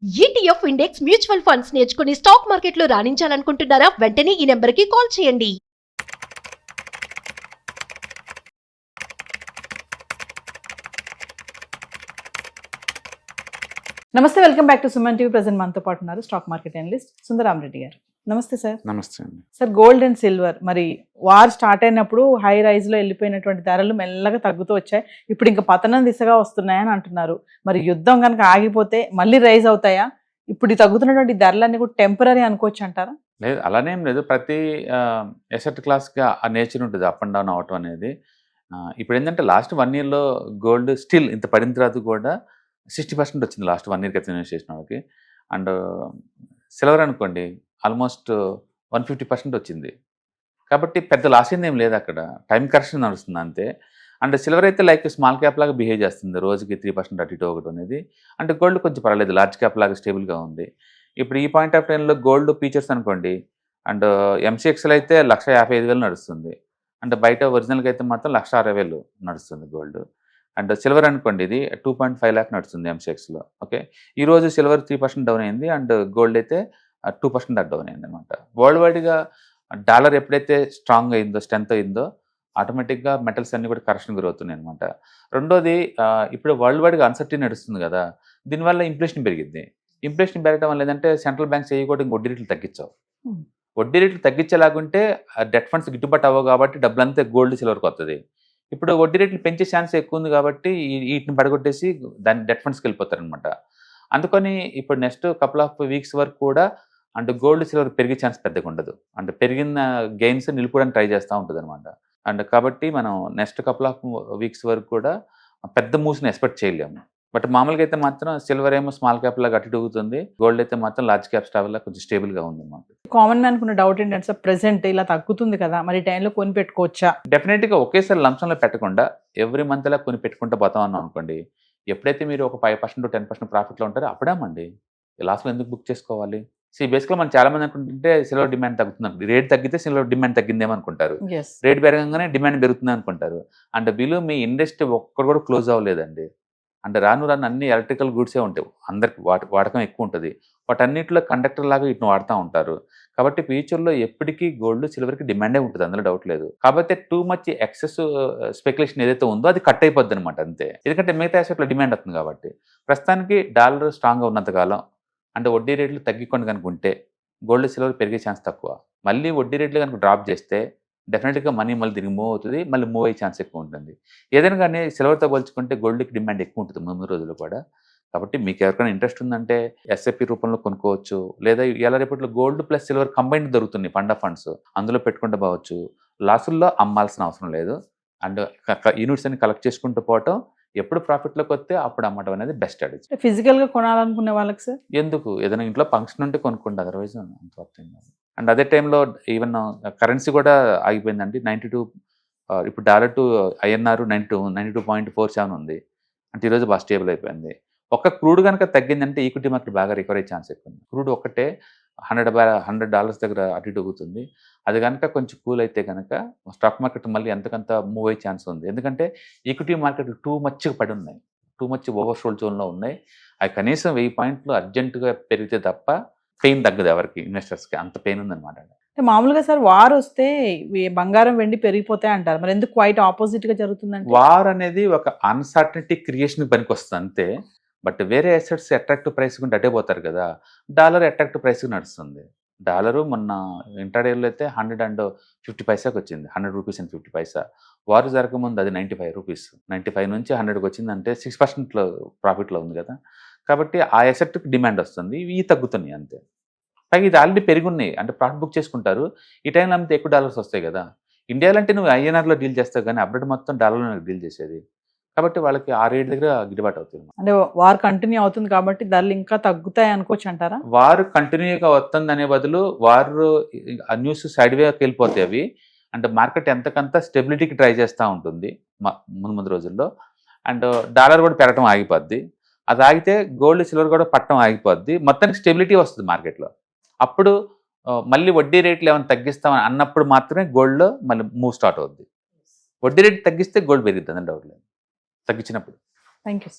ETF index mutual funds నేర్చుకుని stock మార్కెట్లో రాణించాలనుకుంటున్నారా? వెంటనే ఈ నెంబర్కి కాల్ చేయండి. నమస్తే, welcome back to Suman TV. Present మనతో పాటు ఉన్నారు స్టాక్ మార్కెట్ అనలిస్ట్ సుందరామరెడ్డి గారు. నమస్తే సార్. నమస్తే అండి. సార్, గోల్డ్ అండ్ సిల్వర్ మరి వార్ స్టార్ట్ అయినప్పుడు హై రైజ్ లో వెళ్ళిపోయినటువంటి ధరలు మెల్లగా తగ్గుతూ వచ్చాయి. ఇప్పుడు ఇంకా పతనం దిశగా వస్తున్నాయని అంటున్నారు. మరి యుద్ధం కనుక ఆగిపోతే మళ్ళీ రైజ్ అవుతాయా? ఇప్పుడు ఈ తగ్గుతున్నటువంటి ధరలన్నీ కూడా టెంపరీ అనుకోవచ్చు అంటారా? లేదు, అలానేం లేదు. ప్రతి ఎసెట్ క్లాస్గా ఆ నేచర్ ఉంటుంది, అప్ అండ్ డౌన్ అవటం అనేది. ఇప్పుడు ఏంటంటే లాస్ట్ 1 yearలో గోల్డ్ స్టిల్ ఇంత పడిన తర్వాత కూడా 60% వచ్చింది లాస్ట్ 1 year క్రితం ఇన్వెస్ట్ చేసిన వాళ్ళకి. అండ్ సిల్వర్ అనుకోండి ఆల్మోస్ట్ 150% వచ్చింది. కాబట్టి పెద్ద లాస్ ఏం లేదు, అక్కడ టైం కరెక్షన్ నడుస్తుంది అంతే. అండ్ సిల్వర్ అయితే లైక్ స్మాల్ క్యాప్ లాగా బిహేవ్ చేస్తుంది, రోజుకి 3% అటు ఇటు ఒకటి అనేది. అంటే గోల్డ్ కొంచెం పర్వాలేదు, లార్జ్ క్యాప్ లాగా స్టేబుల్గా ఉంది. ఇప్పుడు ఈ పాయింట్ ఆఫ్ టైంలో గోల్డ్ ఫీచర్స్ అనుకోండి, అండ్ ఎంసీఎక్స్లో అయితే 1,55,000 నడుస్తుంది. అంటే బయట ఒరిజినల్గా అయితే మాత్రం 1,60,000 నడుస్తుంది గోల్డ్. అండ్ సిల్వర్ అనుకోండి, ఇది 2.5 lakh నడుస్తుంది ఎంసీఎక్స్లో. ఓకే, ఈరోజు సిల్వర్ 3% డౌన్ అయింది, అండ్ గోల్డ్ అయితే 2% డౌన్ అయింది అనమాట. వరల్డ్ వైడ్గా డాలర్ ఎప్పుడైతే స్ట్రాంగ్ అయిందో, స్ట్రెంత్ అయిందో, ఆటోమేటిక్గా మెటల్స్ అన్నీ కూడా కరెక్షన్ గురవుతున్నాయి అనమాట. రెండోది, ఇప్పుడు వరల్డ్ వైడ్గా అన్సర్టీ నడుస్తుంది కదా, దీనివల్ల ఇన్ఫ్లేషన్ పెరిగింది. ఇన్ఫ్లేషన్ పెరగడం వల్ల ఏంటంటే సెంట్రల్ బ్యాంక్స్ చేయకూడదు, వడ్డీ రేట్లు తగ్గించావు. వడ్డీ రేట్లు తగ్గించేలాగుంటే డెట్ ఫండ్స్ గిట్టుబాటు అవ్వవు, కాబట్టి డబ్బులంతా గోల్డ్ సిల్వర్కి వస్తుంది. ఇప్పుడు వడ్డీ రేట్లు పెంచే ఛాన్స్ ఎక్కువ ఉంది కాబట్టి వీటిని పడగొట్టేసి దాన్ని డెట్ ఫండ్స్కి వెళ్ళిపోతారనమాట. అందుకని ఇప్పుడు నెక్స్ట్ కపుల్ ఆఫ్ వీక్స్ వరకు కూడా అంటే గోల్డ్ సిల్వర్ పెరిగే ఛాన్స్ పెద్దగా ఉండదు. అంటే పెరిగిన గెయిన్స్ నిలుపుకోవడానికి ట్రై చేస్తూ ఉంటుంది అనమాట. అండ్ కాబట్టి మనం నెక్స్ట్ కపుల్ ఆఫ్ వీక్స్ వరకు కూడా పెద్ద మూవ్స్ని ఎక్స్పెక్ట్ చేయలేము. బట్ మామూలుగా అయితే మాత్రం సిల్వర్ ఏమో స్మాల్ క్యాప్ లాగా అటు ఊగుతుంది, గోల్డ్ అయితే మాత్రం లార్జ్ క్యాప్ స్టాక్ లాగా కొంచెం స్టేబుల్గా ఉంది అనమాట. కామన్ మ్యాన్ అనుకున్న డౌట్ ఏంటంటే సార్, ప్రెసెంట్ ఇలా తగ్గుతుంది కదా, మరి టైంలో కొని పెట్టుకోవచ్చా? డెఫినెట్గా ఒకేసారి లంచంలో పెట్టకుండా ఎవ్రీ మంత్ లా కొని పెట్టుకుంటూ పోతాం అన్నాం అనుకోండి, ఎప్పుడైతే మీరు ఒక 5% 10% ప్రాఫిట్లో ఉంటారో అప్పుడేమండి లాస్ట్లో ఎందుకు బుక్ చేసుకోవాలి? బేసిక్గా మనం చాలా మంది అనుకుంటుంటే సిల్వర్ డిమాండ్ తగ్గుతుంది అనుకుంటారు. రేట్ తగ్గితే సిల్వర్ డిమాండ్ తగ్గిందేమో అనుకుంటారు, రేట్ పెరగంగానే డిమాండ్ పెరుగుతుంది అనుకుంటారు. అండ్ బిలో మీ ఇండస్ట్రీ ఒక్కడు కూడా క్లోజ్ అవ్వలేదండి. అంటే రాను అన్ని ఎలక్ట్రికల్ గూడ్సే ఉంటాయి, అందరికి వాడకం ఎక్కువ ఉంటుంది. వాటన్నిటిలో కండక్టర్ లాగా వీటిని వాడుతూ ఉంటారు. కాబట్టి ఫ్యూచర్లో ఎప్పటికీ గోల్డ్ సిల్వర్కి డిమాండే ఉంటుంది, అందులో డౌట్ లేదు. కాబట్టి టూ మచ్ ఎక్సెస్ స్పెక్యులేషన్ ఏదైతే ఉందో అది కట్ అయిపోద్ది అనమాట అంతే. ఎందుకంటే మిగతా అసెట్లో డిమాండ్ వస్తుంది కాబట్టి. ప్రస్తుతానికి డాలర్ స్ట్రాంగ్గా ఉన్నంతకాలం అంటే వడ్డీ రేట్లు తగ్గికొని కనుక ఉంటే గోల్డ్ సిల్వర్ పెరిగే ఛాన్స్ తక్కువ. మళ్ళీ వడ్డీ రేట్లు కనుక డ్రాప్ చేస్తే డెఫినెట్గా మనీ మళ్ళీ తిరిగి మూవ్ అవుతుంది, మళ్ళీ మూవ్ అయ్యే ఛాన్స్ ఎక్కువ ఉంటుంది. ఏదైనా కానీ సిల్వర్తో పోల్చుకుంటే గోల్డ్కి డిమాండ్ ఎక్కువ ఉంటుంది ముందు రోజుల్లో కూడా. కాబట్టి మీకు ఎవరికైనా ఇంట్రెస్ట్ ఉందంటే ఎస్ఐపి రూపంలో కొనుక్కోవచ్చు, లేదా ఇలా రేపట్లో గోల్డ్ ప్లస్ సిల్వర్ కంబైన్డ్ దొరుకుతుంది ఫండ్ ఆఫ్ ఫండ్స్, అందులో పెట్టుకుంటూ పోవచ్చు. లాసుల్లో అమ్మాల్సిన అవసరం లేదు. అండ్ యూనిట్స్ అని కలెక్ట్ చేసుకుంటూ పోవటం, ఎప్పుడు ప్రాఫిట్లోకి వస్తే అప్పుడు అమ్మటం అనేది బెస్ట్ స్ట్రాటజీ. ఫిజికల్గా కొనాలనుకునే వాళ్ళకి సార్ ఎందుకు, ఏదైనా ఇంట్లో ఫంక్షన్ ఉంటే కొనుక్కుంటే, అదర్వైజ్ అండ్ అదే టైంలో ఈవెన్ కరెన్సీ కూడా ఆగిపోయిందండి. 92 ఇప్పుడు డాలర్ టు ఐఎన్ఆర్ 92.47 ఉంది. అంటే ఈరోజు బాగా స్టేబుల్ అయిపోయింది. ఒక్క క్రూడ్ కనుక తగ్గిందంటే ఈక్విటీ మార్కెట్ బాగా రికవర్ అయ్యే ఛాన్స్ ఎక్కువ ఉంది. క్రూడ్ ఒక్కటే $100 దగ్గర అటు ఇటు ఊగుతుంది. అది కనుక కొంచెం కూల్ అయితే కనుక స్టాక్ మార్కెట్ మళ్ళీ ఎంతకంత మూవ్ అయ్యే ఛాన్స్ ఉంది. ఎందుకంటే ఈక్విటీ మార్కెట్ టూ మచ్గా పడి ఉన్నాయి, టూ మచ్ ఓవర్సోల్డ్ జోన్లో ఉన్నాయి. అవి కనీసం 1000 పాయింట్లు అర్జెంటుగా పెరిగితే తప్ప పెయిన్ తగ్గదు ఎవరికి, ఇన్వెస్టర్స్కి అంత పెయిన్ ఉందన్నమాట. మామూలుగా సార్ వార్ వస్తే బంగారం వెండి పెరిగిపోతాయి అంటారు, మరి ఎందుకు క్వైట్ ఆపోజిట్ గా జరుగుతుందంటే? వార్ అనేది ఒక అన్సర్టనిటీ క్రియేషన్ పనికి వస్తుంది అంతే. బట్ వేరే అసెట్స్ అట్రాక్టివ్ ప్రైస్ గుంటే అటే పోతారు కదా. డాలర్ అట్రాక్టివ్ ప్రైస్కి నడుస్తుంది. డాలరు మొన్న ఇంటర్డేలో అయితే 150 వచ్చింది, 100 రూపీస్ అండ్ 50 పైసా. వారు జరగకముందు అది 95 రూపీస్, 95 నుంచి 100కి వచ్చిందంటే 6% ప్రాఫిట్లో ఉంది కదా. కాబట్టి ఆ అసెట్కి డిమాండ్ వస్తుంది, ఇవి తగ్గుతున్నాయి అంతే. పైగా ఇది ఆల్రెడీ పెరిగి ఉన్నాయి, అంటే ప్రాఫిట్ బుక్ చేసుకుంటారు. ఈ టైంలో అంతా ఎక్కువ డాలర్స్ వస్తాయి కదా. ఇండియాలో అంటే నువ్వు ఐఎన్ఆర్లో డీల్ చేస్తావు, కానీ అబ్రాడ్ మొత్తం డాలర్లో డీల్ చేసేది. కాబట్టి వాళ్ళకి ఆ రేట్ దగ్గర గిట్టుబాటు అవుతుంది. అంటే వార్ కంటిన్యూ అవుతుంది కాబట్టి ధరలు ఇంకా తగ్గుతాయి అనుకోవచ్చు అంటారా? వారు కంటిన్యూగా వస్తుంది అనే బదులు వారు న్యూస్ సైడ్ వేకి వెళ్ళిపోతాయి అవి. అంటే మార్కెట్ ఎంతకంత స్టెబిలిటీకి ట్రై చేస్తూ ఉంటుంది ముందు రోజుల్లో. అండ్ డాలర్ కూడా పెరగడం ఆగిపోద్ది. అది ఆగితే గోల్డ్ సిల్వర్ కూడా పట్టడం ఆగిపోద్ది, మొత్తానికి స్టెబిలిటీ వస్తుంది మార్కెట్లో. అప్పుడు మళ్ళీ వడ్డీ రేట్లు ఏమైనా తగ్గిస్తామని అన్నప్పుడు మాత్రమే గోల్డ్లో మళ్ళీ మూవ్ స్టార్ట్ అవుద్ది. వడ్డీ రేట్ తగ్గిస్తే గోల్డ్ పెరుగుతుంది, డౌట్ లేదు, తగ్గించినప్పుడు. Thank you.